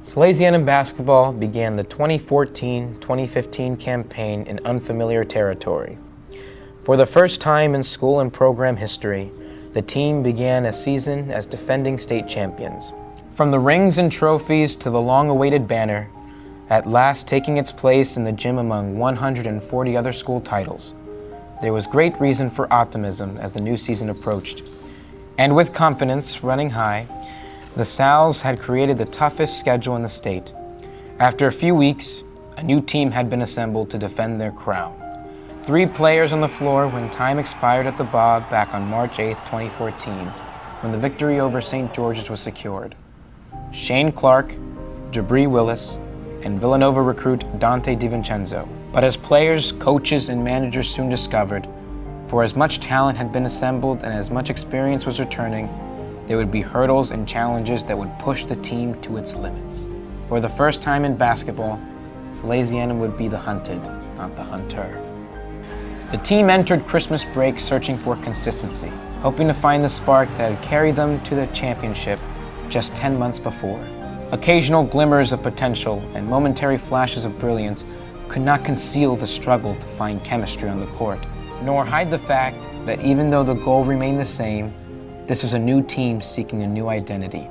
Salesianum basketball began the 2014-2015 campaign in unfamiliar territory. For the first time in school and program history, the team began a season as defending state champions. From the rings and trophies to the long-awaited banner, at last taking its place in the gym among 140 other school titles, there was great reason for optimism as the new season approached. And with confidence running high, the Sals had created the toughest schedule in the state. After a few weeks, a new team had been assembled to defend their crown. 3 players on the floor when time expired at the Bob back on March 8, 2014, when the victory over St. George's was secured. Shane Clark, Jabri Willis, and Villanova recruit Dante DiVincenzo. But as players, coaches, and managers soon discovered, for as much talent had been assembled and as much experience was returning, there would be hurdles and challenges that would push the team to its limits. For the first time in basketball, Salesianum would be the hunted, not the hunter. The team entered Christmas break searching for consistency, hoping to find the spark that had carried them to the championship just 10 months before. Occasional glimmers of potential and momentary flashes of brilliance could not conceal the struggle to find chemistry on the court, nor hide the fact that even though the goal remained the same, this was a new team seeking a new identity.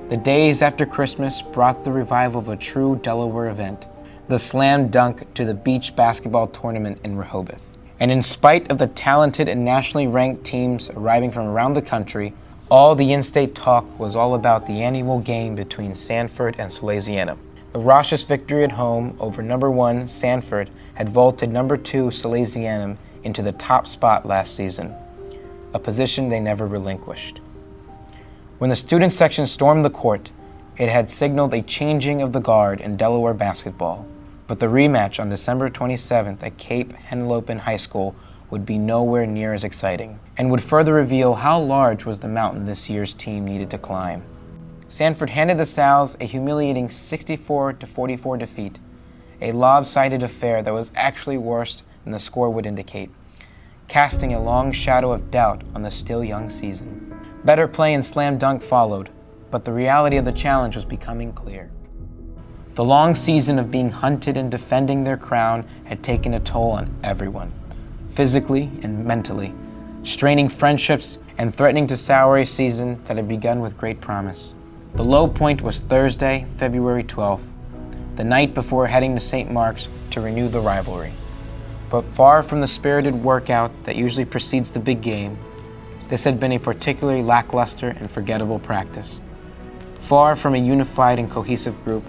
The days after Christmas brought the revival of a true Delaware event, the slam dunk to the beach basketball tournament in Rehoboth. And in spite of the talented and nationally ranked teams arriving from around the country, all the in-state talk was all about the annual game between Sanford and Salesianum. The raucous victory at home over number 1 Sanford had vaulted number 2 Salesianum into the top spot last season, a position they never relinquished. When the student section stormed the court, it had signaled a changing of the guard in Delaware basketball, but the rematch on December 27th at Cape Henlopen High School would be nowhere near as exciting, and would further reveal how large was the mountain this year's team needed to climb. Sanford handed the Sals a humiliating 64-44 defeat, a lopsided affair that was actually worse than the score would indicate, casting a long shadow of doubt on the still young season. Better play and slam dunk followed, but the reality of the challenge was becoming clear. The long season of being hunted and defending their crown had taken a toll on everyone, physically and mentally, straining friendships and threatening to sour a season that had begun with great promise. The low point was Thursday, February 12th, the night before heading to St. Mark's to renew the rivalry. But far from the spirited workout that usually precedes the big game, this had been a particularly lackluster and forgettable practice. Far from a unified and cohesive group,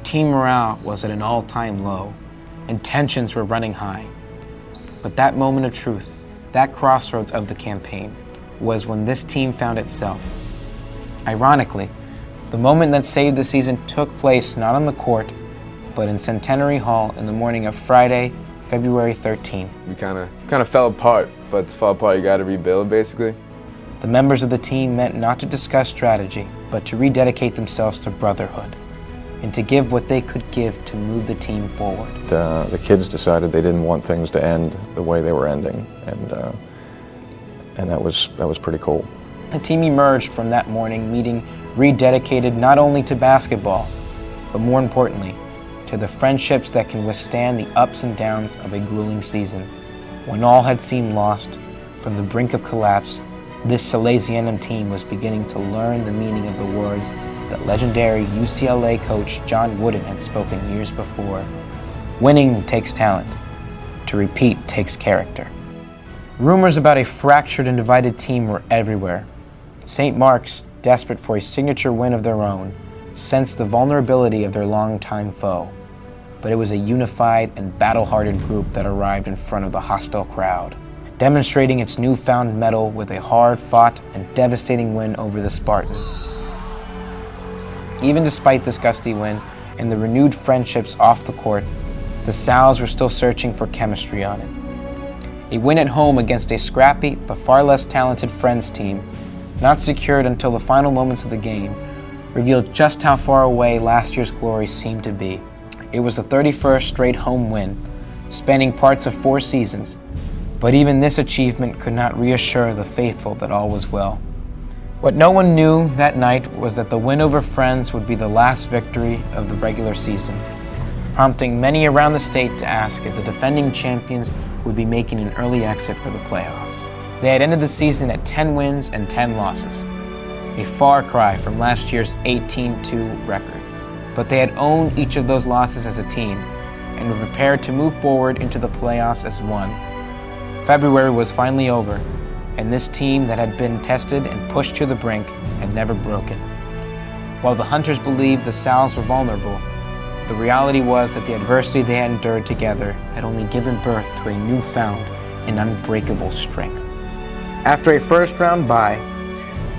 team morale was at an all-time low, and tensions were running high. But that moment of truth, that crossroads of the campaign, was when this team found itself. Ironically, the moment that saved the season took place not on the court, but in Centenary Hall in the morning of Friday, February 13th. We kind of fell apart, but to fall apart you got to rebuild basically. The members of the team met not to discuss strategy, but to rededicate themselves to brotherhood, and to give what they could give to move the team forward. The kids decided they didn't want things to end the way they were ending, and that was pretty cool. The team emerged from that morning meeting rededicated not only to basketball, but more importantly, to the friendships that can withstand the ups and downs of a grueling season. When all had seemed lost, from the brink of collapse, this Salesianum team was beginning to learn the meaning of the words that legendary UCLA coach John Wooden had spoken years before. Winning takes talent. To repeat takes character. Rumors about a fractured and divided team were everywhere. St. Mark's, desperate for a signature win of their own, sensed the vulnerability of their longtime foe. But it was a unified and battle-hardened group that arrived in front of the hostile crowd, demonstrating its newfound mettle with a hard-fought and devastating win over the Spartans. Even despite this gusty win and the renewed friendships off the court, the Sals were still searching for chemistry on it. A win at home against a scrappy but far less talented Friends team, not secured until the final moments of the game, revealed just how far away last year's glory seemed to be. It was the 31st straight home win, spanning parts of 4 seasons, but even this achievement could not reassure the faithful that all was well. What no one knew that night was that the win over Friends would be the last victory of the regular season, prompting many around the state to ask if the defending champions would be making an early exit for the playoffs. They had ended the season at 10 wins and 10 losses, a far cry from last year's 18-2 record. But they had owned each of those losses as a team and were prepared to move forward into the playoffs as one. February was finally over, and this team that had been tested and pushed to the brink had never broken. While the Hunters believed the Sals were vulnerable, the reality was that the adversity they had endured together had only given birth to a newfound and unbreakable strength. After a first-round bye,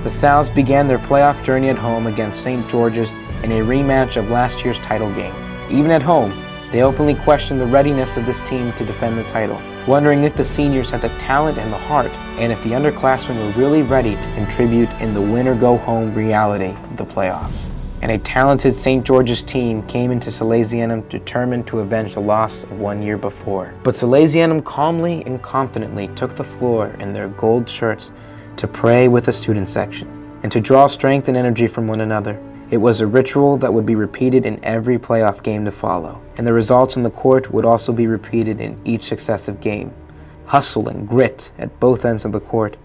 the Sals began their playoff journey at home against St. George's in a rematch of last year's title game. Even at home, they openly questioned the readiness of this team to defend the title, wondering if the seniors had the talent and the heart, and if the underclassmen were really ready to contribute in the win-or-go-home reality of the playoffs. And a talented St. George's team came into Salesianum determined to avenge the loss of 1 year before. But Salesianum calmly and confidently took the floor in their gold shirts to pray with the student section, and to draw strength and energy from one another. It was a ritual that would be repeated in every playoff game to follow, and the results on the court would also be repeated in each successive game. Hustle and grit at both ends of the court,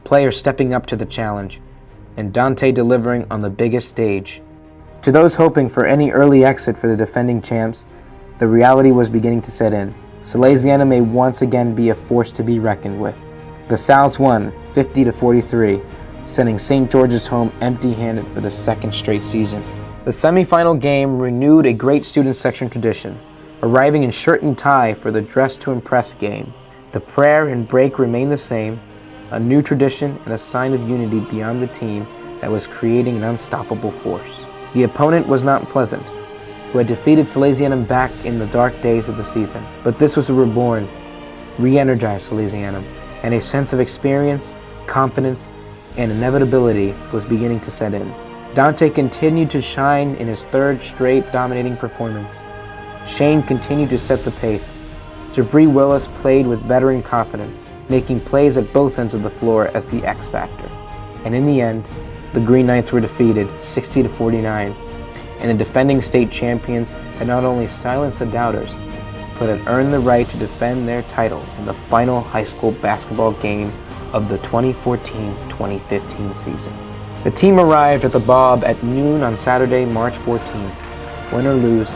players stepping up to the challenge, and Dante delivering on the biggest stage. To those hoping for any early exit for the defending champs, the reality was beginning to set in. Salesianum may once again be a force to be reckoned with. The Sals won 50-43, sending St. George's home empty-handed for the second straight season. The semifinal game renewed a great student section tradition, arriving in shirt and tie for the Dress to Impress game. The prayer and break remained the same, a new tradition and a sign of unity beyond the team that was creating an unstoppable force. The opponent was not Pleasant, who had defeated Salesianum back in the dark days of the season, but this was a reborn, re-energized Salesianum, and a sense of experience, confidence, and inevitability was beginning to set in. Dante continued to shine in his third straight dominating performance. Shane continued to set the pace. Jabri Willis played with veteran confidence, making plays at both ends of the floor as the X factor. And in the end, the Green Knights were defeated 60-49, and the defending state champions had not only silenced the doubters, but had earned the right to defend their title in the final high school basketball game of the 2014-2015 season. The team arrived at the Bob at noon on Saturday, March 14th. Win or lose,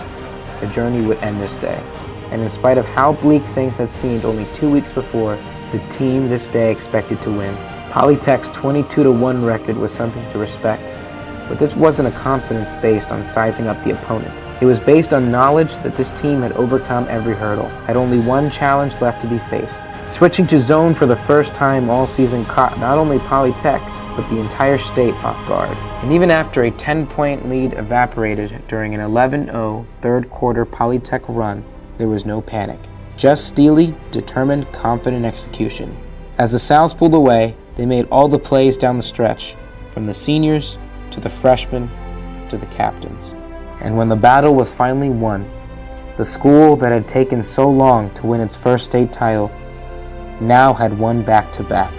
the journey would end this day. And in spite of how bleak things had seemed only 2 weeks before, the team this day expected to win. Polytech's 22-1 record was something to respect, but this wasn't a confidence based on sizing up the opponent. It was based on knowledge that this team had overcome every hurdle, had only one challenge left to be faced. Switching to zone for the first time all season caught not only Polytech, but the entire state off guard. And even after a 10-point lead evaporated during an 11-0 third quarter Polytech run, there was no panic. Just steely, determined, confident execution. As the Sals pulled away, they made all the plays down the stretch, from the seniors to the freshmen to the captains. And when the battle was finally won, the school that had taken so long to win its first state title now had won back-to-back.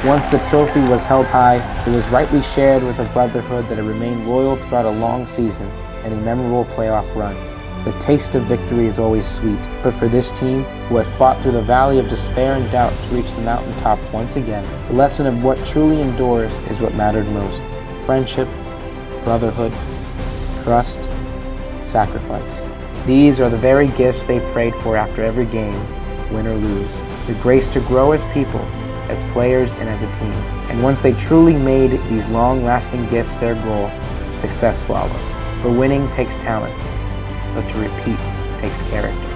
Once the trophy was held high, it was rightly shared with a brotherhood that had remained loyal throughout a long season and a memorable playoff run. The taste of victory is always sweet, but for this team, who had fought through the valley of despair and doubt to reach the mountaintop once again, the lesson of what truly endures is what mattered most. Friendship, brotherhood, trust, sacrifice. These are the very gifts they prayed for after every game, win or lose. The grace to grow as people, as players, and as a team. And once they truly made these long-lasting gifts their goal, success followed. For winning takes talent, but to repeat takes character.